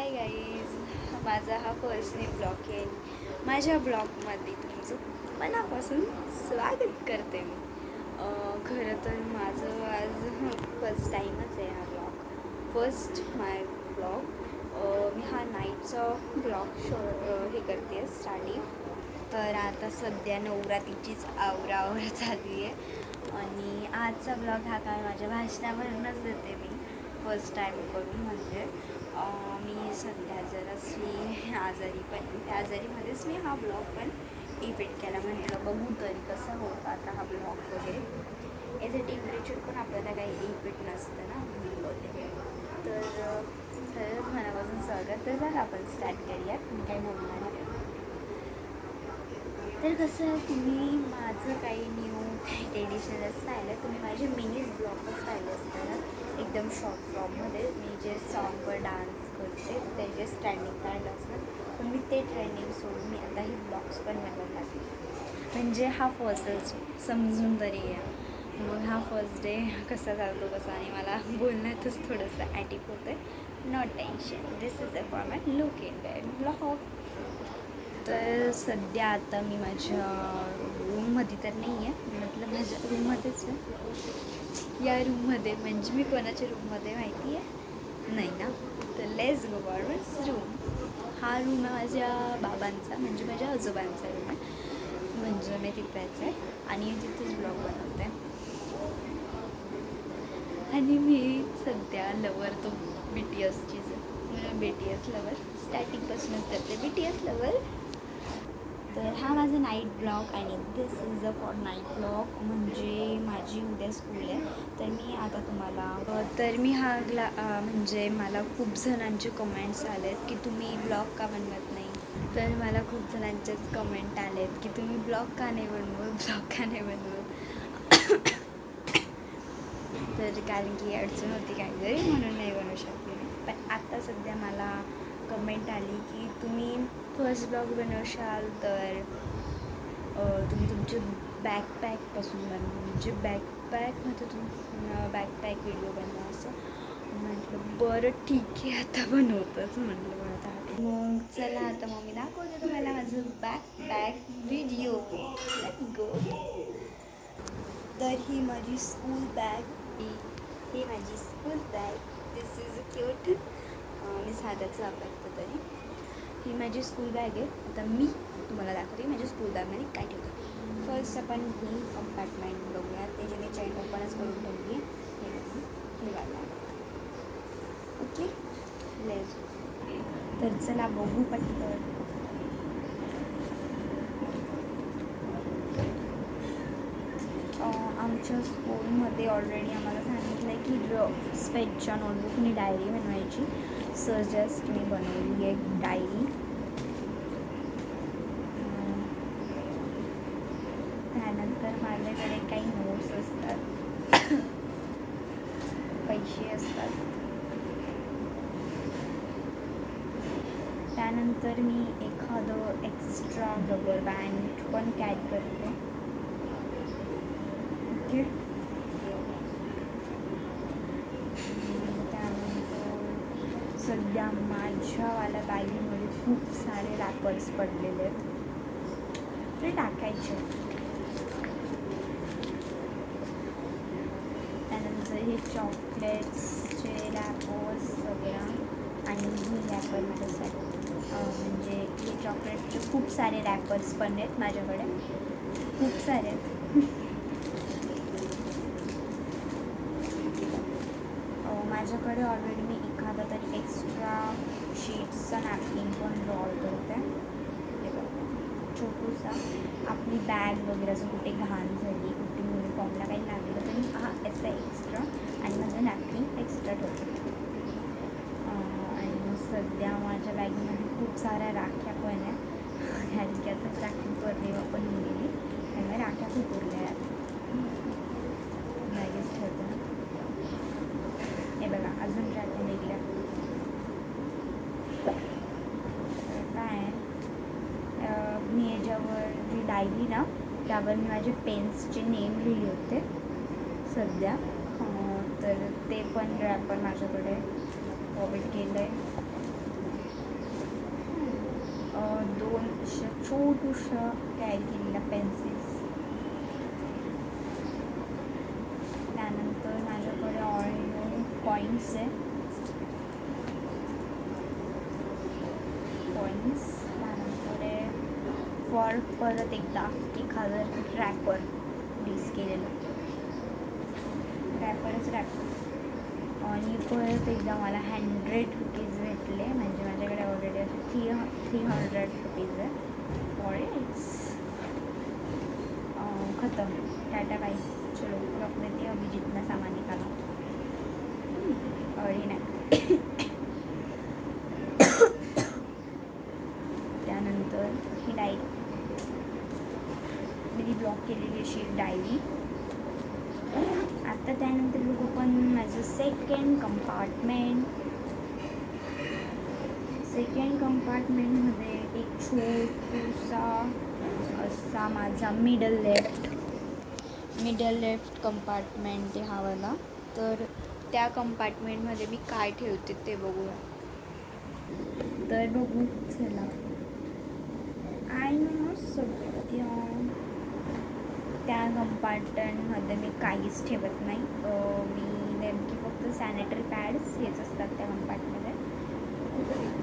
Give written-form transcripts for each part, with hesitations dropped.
Hi guys, माझा हा first new blog आहे. माझ्या ब्लॉगमध्ये तुमचं मनापासून स्वागत करते मी. खरं तर माझं आज फर्स्ट टाईमच आहे हा ब्लॉग. फर्स्ट माय ब्लॉग. मी हा नाईटचा ब्लॉग हे करते स्टार्टिंग. तर आता सध्या नवरात्रीचीच आवराआवर चालू आहे आणि आजचा ब्लॉग हा काय माझ्या भाषणावरूनच देते मी फर्स्ट टाईम करून. म्हणजे मी सध्या जराशी आजारी पण त्या आजारीमध्येच मी हा ब्लॉग पण इफेक्ट केला. म्हटलं बघू तरी कसं होतं आता हा ब्लॉग वगैरे. याचं टेम्परेचर पण आपल्याला काही इफेक्ट नसतं ना बोलले. तर खरंच मनापासून स्वागत. तर झालं आपण स्टार्ट करूयात. मी काय बोलणार आहे तर कसं तुम्ही माझं काही न्यू ट्रेडिशनलच पाहिलं, तुम्ही माझे मिनीज ब्लॉगच पाहिले असताना एकदम शॉर्ट फॉर्ममध्ये मी जे सॉन्गवर डान्स करते त्याचे स्टँडिंग काढलं असतं. पण मी ते ट्रेंडिंग सोडून मी आता ही ब्लॉग्स पण बनवायला लागली. म्हणजे हा फर्स्टच समजून तरी आहे. मग हा फर्स्ट डे कसा चालतो कसा आणि मला बोलण्यातच थोडंसं ॲटिक होतं आहे. Not tension, this is a format look in that blog. तर सध्या आता मी माझ्या रूममध्ये तर नाही आहे, मतलब माझ्या रूममध्येच आहे. या रूममध्ये म्हणजे मी कोणाच्या रूममध्ये माहिती आहे नाही ना. तर लेट्स गो फॉरवर्ड रूम. हा रूम आहे माझ्या बाबांचा, म्हणजे माझ्या आजोबांचा रूम आहे. म्हणजे मी तिथेच आहे आणि तिथेच ब्लॉग बनवते. आणि मी सध्या लवर तो BTSचीच आहे. BTS लवर स्टार्टिंगपासूनच करते BTS लवर. तर हा माझा नाईट ब्लॉग आणि this is a for night blog. म्हणजे माझी उद्या स्कूल आहे. तर मी आता तुम्हाला तर मी हा म्हणजे मला खूप जणांचे कमेंट्स आले आहेत की तुम्ही ब्लॉग का बनवत नाही. तर मला खूप जणांचेच कमेंट आले आहेत की तुम्ही ब्लॉग का नाही बनवत. तर कारण की अडचण होती काहीतरी म्हणून नाही बनवू शकले. पण आत्ता सध्या मला कमेंट आली की तुम्ही फर्स्ट ब्लॉग बनवशाल तर तुम्ही तुमचे बॅकपॅकपासून बनवा, म्हणजे बॅकपॅकमध्ये बॅकपॅक व्हिडिओ बनवा असं. म्हटलं बरं ठीक आहे आता बनवतंच म्हटलं बनवत. मग चला आता मग मी दाखवते तुम्हाला माझं बॅकपॅक व्हिडिओ. Let's go. तर ही माझी स्कूल बॅग. ही माझी school bag. This is cute. मी साध्याच वापरते तरी. ही माझी स्कूल बॅग आहे. आता मी तुम्हाला दाखवते माझ्या स्कूल बॅगमध्ये काय ठेवते. फर्स्ट आपण ही कंपार्टमेंट बघूया. त्याची मी चेन ओपनच करून ठेवली आहे. हे बघा. Okay let's. तर चला बघू पटकन. आमच्या स्कूलमध्ये ऑलरेडी आम्हाला सांगितलं आहे की स्पेजच्या नोटबुकनी डायरी बनवायची. सजेस्ट मी बनवली आहे डायरी. त्यानंतर माझ्याकडे काही नोट्स असतात, पैसे असतात. त्यानंतर मी एखादं एक्स्ट्रा रबर बँड पण कॅरी करते. ओके. त्यानंतर सध्या माझ्यावाल्या बॅगीमध्ये खूप सारे रॅपर्स पडलेले आहेत, ते टाकायचे. त्यानंतर हे चॉकलेट्सचे रॅपर्स वगैरे आणि ही रॅपर माझ्यासाठी म्हणजे हे चॉकलेटचे खूप सारे रॅपर्स पण आहेत माझ्याकडे, खूप सारे आहेत. माझ्याकडे ऑलरेडी मी एखादा तरी एक्स्ट्रा शीट्सचा नॅपकिन पण ड्रॉ करते. हे बघा छोटूसा. आपली बॅग वगैरे जर कुठे घाण झाली, कुठे युनिफॉर्मला काही लागलं तरी हा याचा एक्स्ट्रा आणि माझं नॅपकिन एक्स्ट्रा ठेवते. आणि सध्या माझ्या बॅगेमध्ये खूप साऱ्या राख्या पण आहेत. ह्याची की आता राखी पौर्णिमा पण गेलेली त्यामुळे राख्या खूप उरल्या आहेत. बॅगेच ठेवते ना. हे बघा अजून राख्या निघल्या. काय मी याच्यावर जी डायरी ना त्यावर मी माझे पेन्सचे नेम लिहिले होते सध्या. तर ते पण रॅपर माझ्याकडे फॉरवर्ड केलं आहे. छोटूशा कॅरी केलेल्या पेन्सिल्स. त्यानंतर माझ्याकडे ऑल कॉईन्स आहे. त्यानंतर फॉर परत एकदा 1000 रॅपर डिस केलेलं रॅपरच आणि परत एकदा मला 100 रुपीज भेटले. म्हणजे माझ्याकडे ऑलरेडी असे 300 रुपीज आहे. फॉर इट्स खतम. टाटा बाई, चलो रख देते अभी जितना सामान निकाला. और ही नाही. त्यानंतर ही डायरी, मी ब्लॉक केलेली अशी डायरी. आता त्यानंतर बघू पण माझं सेकंड कंपार्टमेंटमध्ये एक छोटूसा असा माझा मिडल लेफ्ट कंपार्टमेंट आहे हा वाला. तर त्या कंपार्टमेंटमध्ये मी काय ठेवते ते बघूया. तर बघू चला. आय नो सध्या त्या कंपार्टमेंटमध्ये मी काहीच ठेवत नाही. मी नेमकी फक्त सॅनिटरी पॅड्स हेच असतात त्या कंपार्टमध्ये.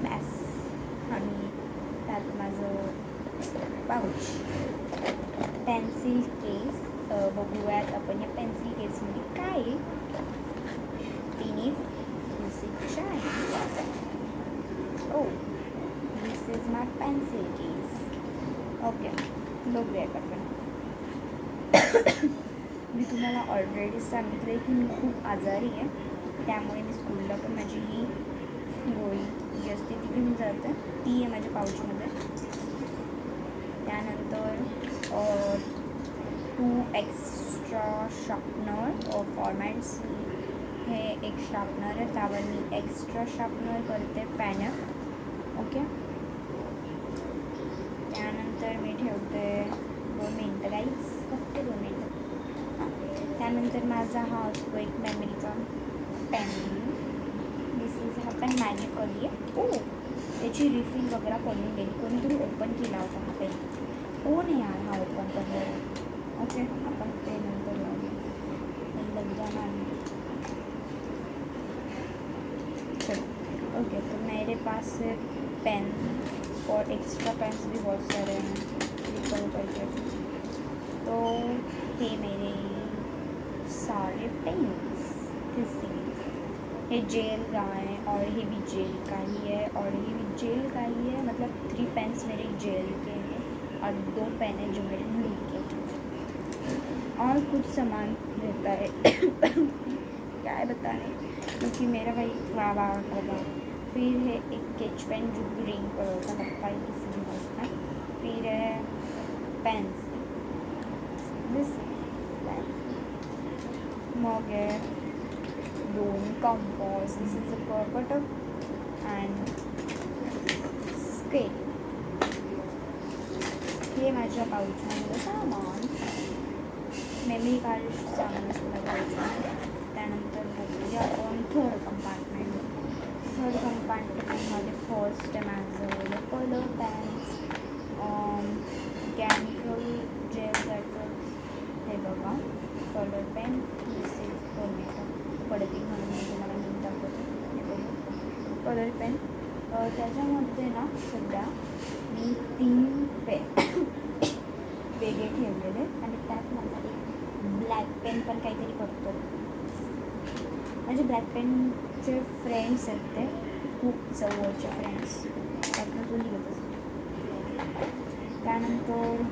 बॅस. आणि त्यात माझं पाऊच, पेन्सिल केस. बघूयात आपण या पेन्सिल केसमध्ये काय आहे. This is my pencil case. Okay, बघूयात आपण. मी तुम्हाला ऑलरेडी सांगितलं आहे की मी खूप आजारी आहे. त्यामुळे मी स्कूलला पण माझी ही गोळी जी असते ती घेऊन जाते. ती आहे माझ्या पाऊचमध्ये. त्यानंतर 2 एक्स्ट्रा शार्पनर फॉर्मॅट्स. हे एक शार्पनर आहे, त्यावर मी एक्स्ट्रा शार्पनर करते पॅन. ओके. त्यानंतर मी ठेवते 2 मिनटं गाईज, फक्त 2 मिनटं. त्यानंतर माझा हा असतो एक मेमरीचा पेन. दिस इज हा पेन मॅजिकली आहे. त्याची रिफिल वगैरे करून गेली. कोणीतरी ओपन केला होता हा पेन. कोण आहे यार हा ओपन करणार. ओके, आपण ते नंतर चलो. ओके, तो मेरे पास पेन और एक्स्ट्रा पेन्स भी बहुत सारे हैं करके. तो ये मेरे सारे पेन्स. ये जेल का है और ये भी जेल का ही है और ये भी जेल का ही है. मतलब 3 पेन्स मेरे जेल के हैं और 2 पेन है जो मेरे ब्लू के हैं. और कुछ सामान रहता है क्या है बताने, क्योंकि मेरा भाई वाह होगा. फिर है एक स्केच पेन जो ग्रीन कलर का लगता है किसी भी वक्त में. फिर है पेंसिल, दिस मग है 2 compass. This is a cutter and scale. हे माझ्या पाऊचमधलं सामान. मेमरी कार्ड सामान असतं पाऊचमध्ये. त्यानंतर बघूया आपण थर्ड कंपार्टमेंटमध्ये फर्स्ट आहे माझं कलर पॅन्स, कॅमिकल जेल गॅटर्स. हे बघा कलर पेन. दिस इज पडतील म्हणून मी तुम्हाला मी दाखवते. हे बघू कलर पेन. त्याच्यामध्ये ना सध्या मी 3 पेन वेगळे ठेवलेले आणि त्यात माझा एक ब्लॅक पेन पण काहीतरी करतो. माझे ब्लॅक पेनचे फ्रेंड्स आहेत ते खूप जवळचे फ्रेंड्स. त्यातनं तो लिहित असतो. त्यानंतर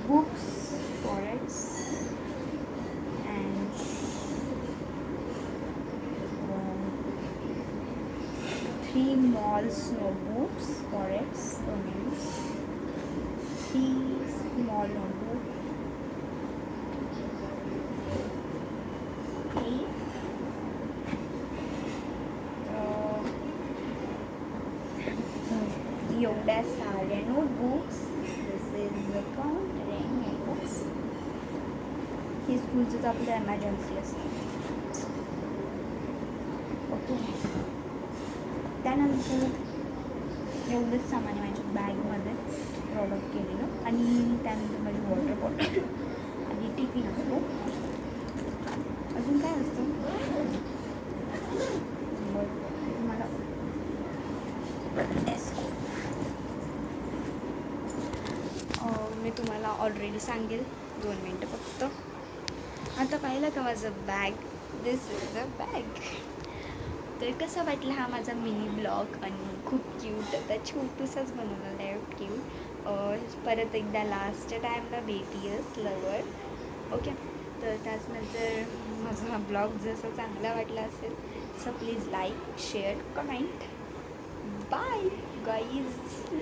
बुक्स, फॉरेट्स and 3 malls notebooks, fordets, 3 small notebooks. एवढ्या साऱ्या notebooks. This is countering notebooks. हे स्कूलचंच आपलं एमर्जन्सी असतं. ओके. त्यानंतर एवढंच सामान आहे माझ्या बॅगमध्ये प्रॉडक्ट केलेलं. आणि त्यानंतर माझी वॉटर बॉटल आणि टिफिन असतो. अजून काय असतं मला मी तुम्हाला ऑलरेडी सांगेल. 2 मिनटं फक्त. आता पाहिलं का माझं bag, this is a bag. तर कसा वाटला हा माझा मिनी ब्लॉग आणि खूप क्यूट, आता छोटूसाच बनवलेला आहे क्यूट. परत एकदा लास्टच्या टाईमला BTS लवर. ओके, तर त्याचनंतर माझा हा ब्लॉग जसं चांगला वाटला असेल तसं please like share comment. Bye guys.